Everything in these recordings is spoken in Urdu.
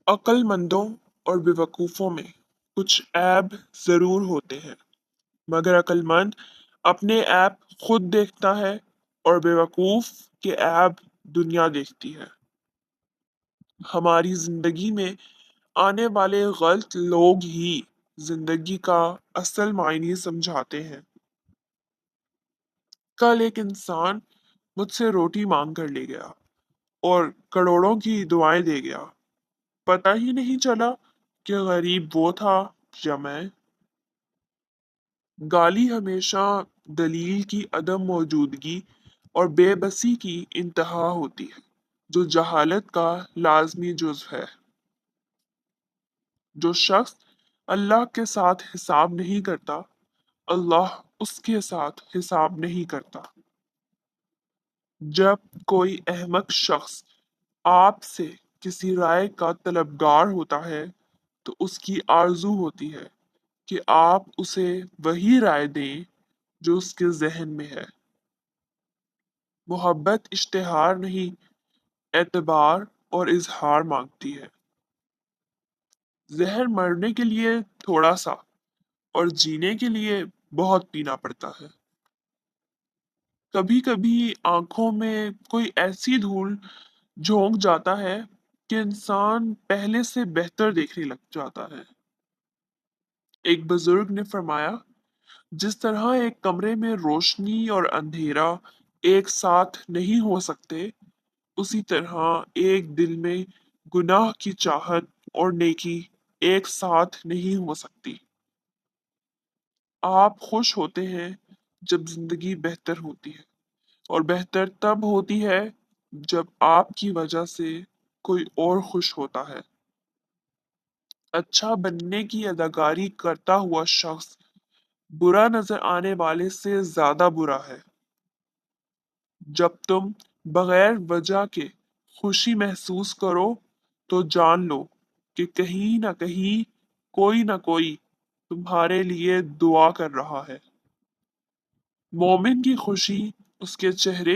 عقل مندوں اور بیوقوفوں میں کچھ عیب ضرور ہوتے ہیں، مگر عقل مند اپنے عیب خود دیکھتا ہے اور بیوقوف کے عیب دنیا دیکھتی ہے۔ ہماری زندگی میں آنے والے غلط لوگ ہی زندگی کا اصل معنی سمجھاتے ہیں۔ کل ایک انسان مجھ سے روٹی مانگ کر لے گیا اور کروڑوں کی دعائیں دے گیا۔ پتہ ہی نہیں چلا کہ غریب وہ تھا یا میں۔ گالی ہمیشہ دلیل کی عدم موجودگی اور بے بسی کی انتہا ہوتی ہے، جو جہالت کا لازمی جزو ہے۔ جو شخص اللہ کے ساتھ حساب نہیں کرتا، اللہ اس کے ساتھ حساب نہیں کرتا۔ جب کوئی احمق شخص آپ سے کسی رائے کا طلبگار ہوتا ہے تو اس کی آرزو ہوتی ہے کہ آپ اسے وہی رائے دیں جو اس کے ذہن میں ہے۔ محبت اشتہار نہیں، اعتبار اور اظہار مانگتی ہے۔ زہر مرنے کے لیے تھوڑا سا اور جینے کے لیے بہت پینا پڑتا ہے۔ کبھی کبھی آنکھوں میں کوئی ایسی دھول جھونک جاتا ہے کہ انسان پہلے سے بہتر دیکھنے لگ جاتا ہے۔ ایک بزرگ نے فرمایا، جس طرح ایک کمرے میں روشنی اور اندھیرا ایک ساتھ نہیں ہو سکتے، اسی طرح ایک دل میں گناہ کی چاہت اور نیکی ایک ساتھ نہیں ہو سکتی۔ آپ خوش ہوتے ہیں جب زندگی بہتر ہوتی ہے، اور بہتر تب ہوتی ہے جب آپ کی وجہ سے کوئی اور خوش ہوتا ہے۔ اچھا بننے کی اداکاری کرتا ہوا شخص برا نظر آنے والے سے زیادہ برا ہے۔ جب تم بغیر وجہ کے خوشی محسوس کرو تو جان لو کہ کہیں نہ کہیں کوئی نہ کوئی تمہارے لیے دعا کر رہا ہے۔ مومن کی خوشی اس کے چہرے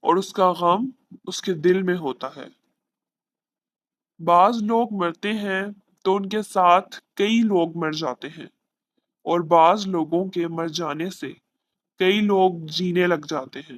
اور اس کا غم اس کے دل میں ہوتا ہے۔ بعض لوگ مرتے ہیں تو ان کے ساتھ کئی لوگ مر جاتے ہیں، اور بعض لوگوں کے مر جانے سے کئی لوگ جینے لگ جاتے ہیں۔